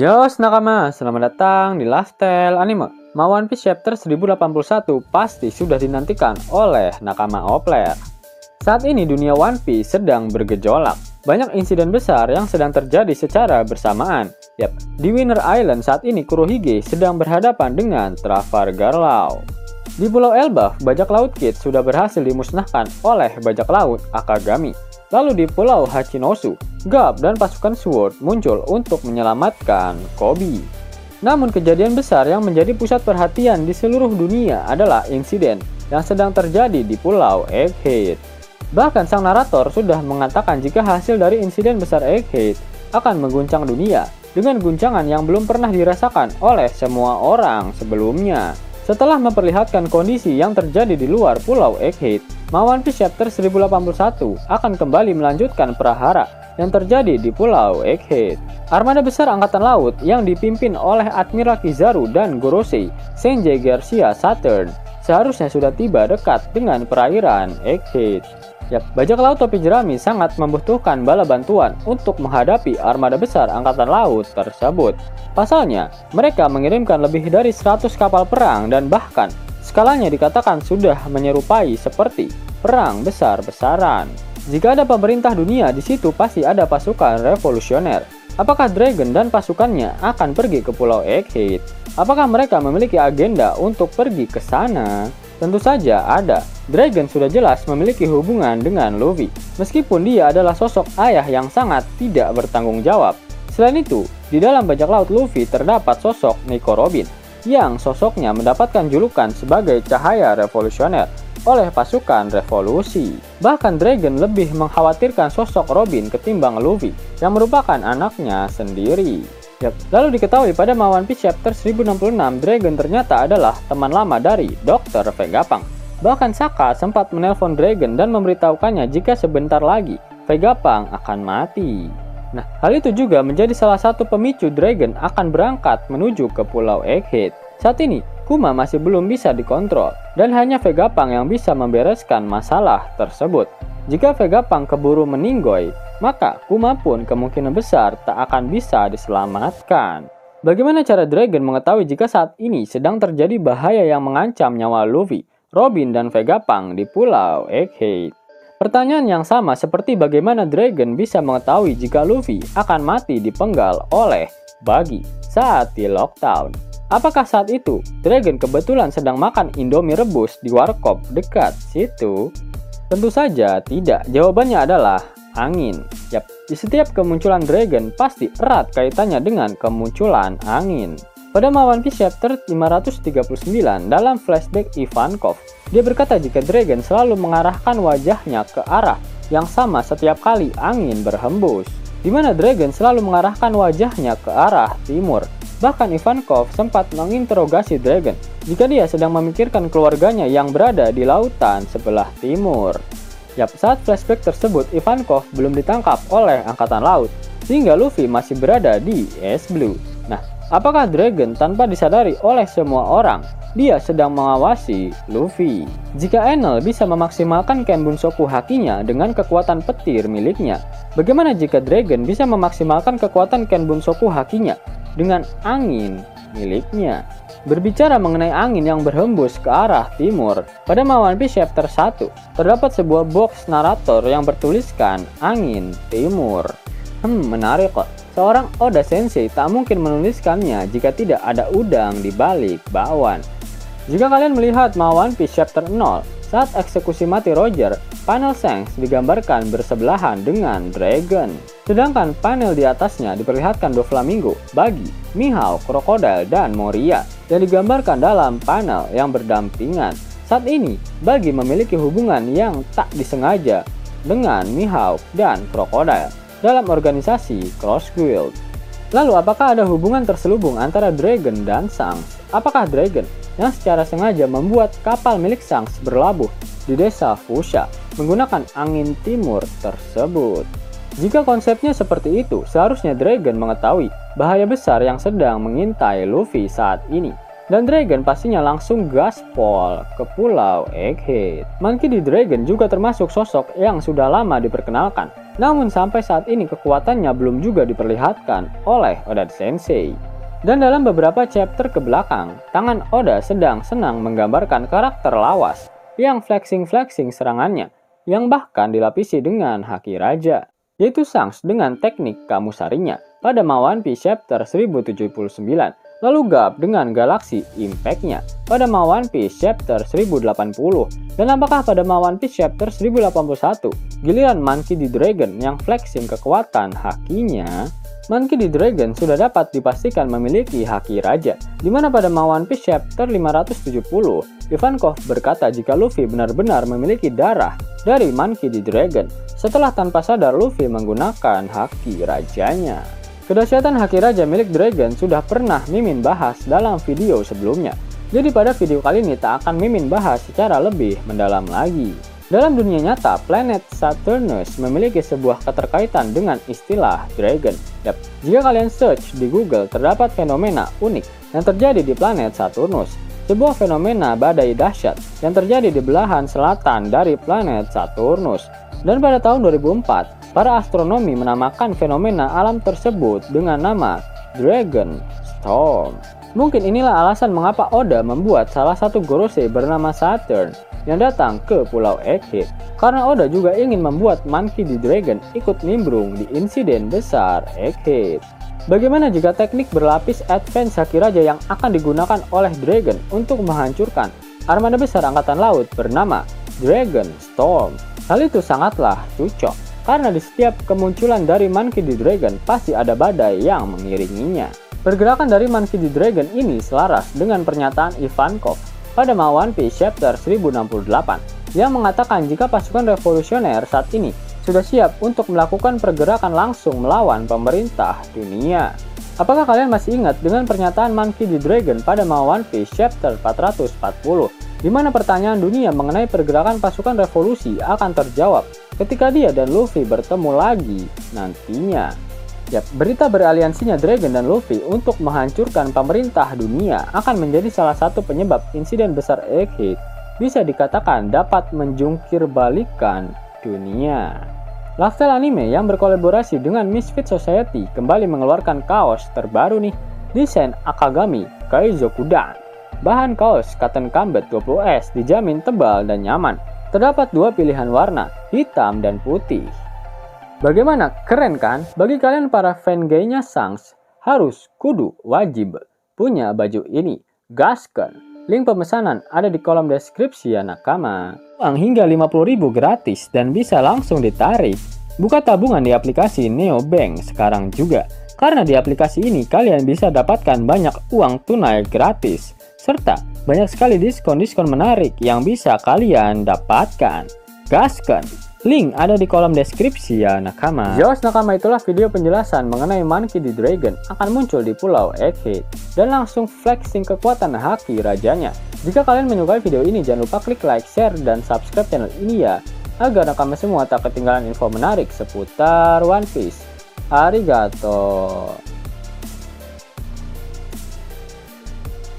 Yos nakama, selamat datang di Lifestyle Anime. One Piece Chapter 1081 pasti sudah dinantikan oleh nakama Opler. Saat ini dunia One Piece sedang bergejolak. Banyak insiden besar yang sedang terjadi secara bersamaan. Di Winter Island saat ini Kurohige sedang berhadapan dengan Trafalgar Law. Di Pulau Elbaf, bajak laut Kid sudah berhasil dimusnahkan oleh bajak laut Akagami. Lalu di Pulau Hachinosu, Garp dan pasukan Sword muncul untuk menyelamatkan Koby. Namun kejadian besar yang menjadi pusat perhatian di seluruh dunia adalah insiden yang sedang terjadi di Pulau Egghead. Bahkan sang narator sudah mengatakan jika hasil dari insiden besar Egghead akan mengguncang dunia dengan guncangan yang belum pernah dirasakan oleh semua orang sebelumnya. Setelah memperlihatkan kondisi yang terjadi di luar Pulau Egghead, One Piece Chapter 1081 akan kembali melanjutkan prahara yang terjadi di Pulau Egghead. Armada besar angkatan laut yang dipimpin oleh Admiral Kizaru dan Gorosei Sanjay Garcia Saturn seharusnya sudah tiba dekat dengan perairan Egghead. Bajak laut topi jerami sangat membutuhkan bala bantuan untuk menghadapi armada besar angkatan laut tersebut. Pasalnya, mereka mengirimkan lebih dari 100 kapal perang dan bahkan skalanya dikatakan sudah menyerupai seperti perang besar-besaran. Jika ada pemerintah dunia di situ pasti ada pasukan revolusioner. Apakah Dragon dan pasukannya akan pergi ke Pulau Egghead? Apakah mereka memiliki agenda untuk pergi ke sana? Tentu saja ada. Dragon sudah jelas memiliki hubungan dengan Luffy, meskipun dia adalah sosok ayah yang sangat tidak bertanggung jawab. Selain itu, di dalam bajak laut Luffy terdapat sosok Nico Robin, yang sosoknya mendapatkan julukan sebagai cahaya revolusioner oleh pasukan revolusi. Bahkan Dragon lebih mengkhawatirkan sosok Robin ketimbang Luffy, yang merupakan anaknya sendiri. Lalu diketahui pada One Piece Chapter 1066, Dragon ternyata adalah teman lama dari Dr. Vegapunk. Bahkan Sokka sempat menelpon Dragon dan memberitahukannya jika sebentar lagi Vegapunk akan mati. Nah, hal itu juga menjadi salah satu pemicu Dragon akan berangkat menuju ke Pulau Egghead. Saat ini, Kuma masih belum bisa dikontrol, dan hanya Vegapunk yang bisa membereskan masalah tersebut. Jika Vegapunk keburu meninggoy, maka Kuma pun kemungkinan besar tak akan bisa diselamatkan. Bagaimana cara Dragon mengetahui jika saat ini sedang terjadi bahaya yang mengancam nyawa Luffy, Robin, dan Vegapunk di Pulau Egghead? Pertanyaan yang sama seperti bagaimana Dragon bisa mengetahui jika Luffy akan mati dipenggal oleh Buggy saat di Lockdown. Apakah saat itu Dragon kebetulan sedang makan Indomie rebus di warkop dekat situ? Tentu saja tidak. Jawabannya adalah angin. Di setiap kemunculan Dragon pasti erat kaitannya dengan kemunculan angin. Pada One Piece Chapter 539 dalam flashback Ivankov, dia berkata jika Dragon selalu mengarahkan wajahnya ke arah yang sama setiap kali angin berhembus, di mana Dragon selalu mengarahkan wajahnya ke arah timur. Bahkan Ivankov sempat menginterogasi Dragon jika dia sedang memikirkan keluarganya yang berada di lautan sebelah timur. Saat flashback tersebut Ivankov belum ditangkap oleh Angkatan Laut, sehingga Luffy masih berada di Ice Blue. Nah, apakah Dragon tanpa disadari oleh semua orang, dia sedang mengawasi Luffy? Jika Enel bisa memaksimalkan Kenbunsoku Hakinya dengan kekuatan petir miliknya, bagaimana jika Dragon bisa memaksimalkan kekuatan Kenbunsoku Hakinya dengan angin miliknya? Berbicara mengenai angin yang berhembus ke arah timur, pada One Piece Chapter 1 terdapat sebuah box narator yang bertuliskan angin timur. Menarik kok. Seorang Oda Sensei tak mungkin menuliskannya jika tidak ada udang di balik bakwan. Jika kalian melihat One Piece Chapter 0, saat eksekusi mati Roger, panel Shanks digambarkan bersebelahan dengan Dragon. Sedangkan panel di atasnya diperlihatkan Doflamingo, Buggy, Mihawk, Crocodile, dan Moria yang digambarkan dalam panel yang berdampingan. Saat ini, Buggy memiliki hubungan yang tak disengaja dengan Mihawk dan Crocodile dalam organisasi Cross Guild. Lalu apakah ada hubungan terselubung antara Dragon dan Shanks? Apakah Dragon yang secara sengaja membuat kapal milik Shanks berlabuh di desa Fushia menggunakan angin timur tersebut? Jika konsepnya seperti itu, seharusnya Dragon mengetahui bahaya besar yang sedang mengintai Luffy saat ini. Dan Dragon pastinya langsung gaspol ke Pulau Egghead. Monkey D. Dragon juga termasuk sosok yang sudah lama diperkenalkan. Namun sampai saat ini kekuatannya belum juga diperlihatkan oleh Oda Sensei. Dan dalam beberapa chapter ke belakang, tangan Oda sedang senang menggambarkan karakter lawas yang flexing-flexing serangannya, yang bahkan dilapisi dengan haki raja, yaitu Shanks dengan teknik Kamusarinya pada One Piece chapter 1079, lalu Garp dengan Galaxy Impact-nya pada One Piece chapter 1080, dan apakah pada One Piece chapter 1081, giliran Monkey D. Dragon yang flexing kekuatan hakinya. Monkey D. Dragon sudah dapat dipastikan memiliki haki raja, di mana pada One Piece chapter 570, Ivankov berkata jika Luffy benar-benar memiliki darah dari Monkey D. Dragon setelah tanpa sadar Luffy menggunakan haki rajanya. Kedahsyatan haki raja milik Dragon sudah pernah Mimin bahas dalam video sebelumnya, jadi pada video kali ini tak akan Mimin bahas secara lebih mendalam lagi. Dalam dunia nyata, planet Saturnus memiliki sebuah keterkaitan dengan istilah Dragon. Jika kalian search di Google, terdapat fenomena unik yang terjadi di planet Saturnus, sebuah fenomena badai dahsyat yang terjadi di belahan selatan dari planet Saturnus. Dan pada tahun 2004, para astronomi menamakan fenomena alam tersebut dengan nama Dragon Storm. Mungkin inilah alasan mengapa Oda membuat salah satu Gorosei bernama Saturn yang datang ke Pulau Egghead, karena Oda juga ingin membuat Monkey D. Dragon ikut nimbrung di insiden besar Egghead. Bagaimana jika teknik berlapis advance haki raja yang akan digunakan oleh Dragon untuk menghancurkan armada besar angkatan laut bernama Dragon Storm? Hal itu sangatlah cocok, karena di setiap kemunculan dari Monkey D. Dragon pasti ada badai yang mengiringinya. Pergerakan dari Monkey D. Dragon ini selaras dengan pernyataan Ivankov pada One Piece chapter 1068 yang mengatakan jika pasukan revolusioner saat ini sudah siap untuk melakukan pergerakan langsung melawan pemerintah dunia. Apakah kalian masih ingat dengan pernyataan Monkey D. Dragon pada One Piece chapter 440, di mana pertanyaan dunia mengenai pergerakan pasukan revolusi akan terjawab ketika dia dan Luffy bertemu lagi nantinya. Berita beraliansinya Dragon dan Luffy untuk menghancurkan pemerintah dunia akan menjadi salah satu penyebab insiden besar Egghead bisa dikatakan dapat menjungkir balikan dunia. Lifestyle Anime yang berkolaborasi dengan Misfit Society kembali mengeluarkan kaos terbaru nih, desain Akagami Kaizokudan. Bahan kaos cotton combat 20S dijamin tebal dan nyaman. Terdapat dua pilihan warna, hitam dan putih. Bagaimana, keren kan? Bagi kalian para fan gay-nya Shanks, harus kudu wajib punya baju ini. Gaskan! Link pemesanan ada di kolom deskripsi ya nakama. Uang hingga 50.000 gratis dan bisa langsung ditarik. Buka tabungan di aplikasi Neobank sekarang juga. Karena di aplikasi ini kalian bisa dapatkan banyak uang tunai gratis. Serta banyak sekali diskon-diskon menarik yang bisa kalian dapatkan. Gaskan! Link ada di kolom deskripsi ya nakama. Jelas nakama, itulah video penjelasan mengenai Monkey D. Dragon akan muncul di Pulau Egghead dan langsung flexing kekuatan haki rajanya. Jika kalian menyukai video ini, jangan lupa klik like, share, dan subscribe channel ini ya, agar nakama semua tak ketinggalan info menarik seputar One Piece. Arigato.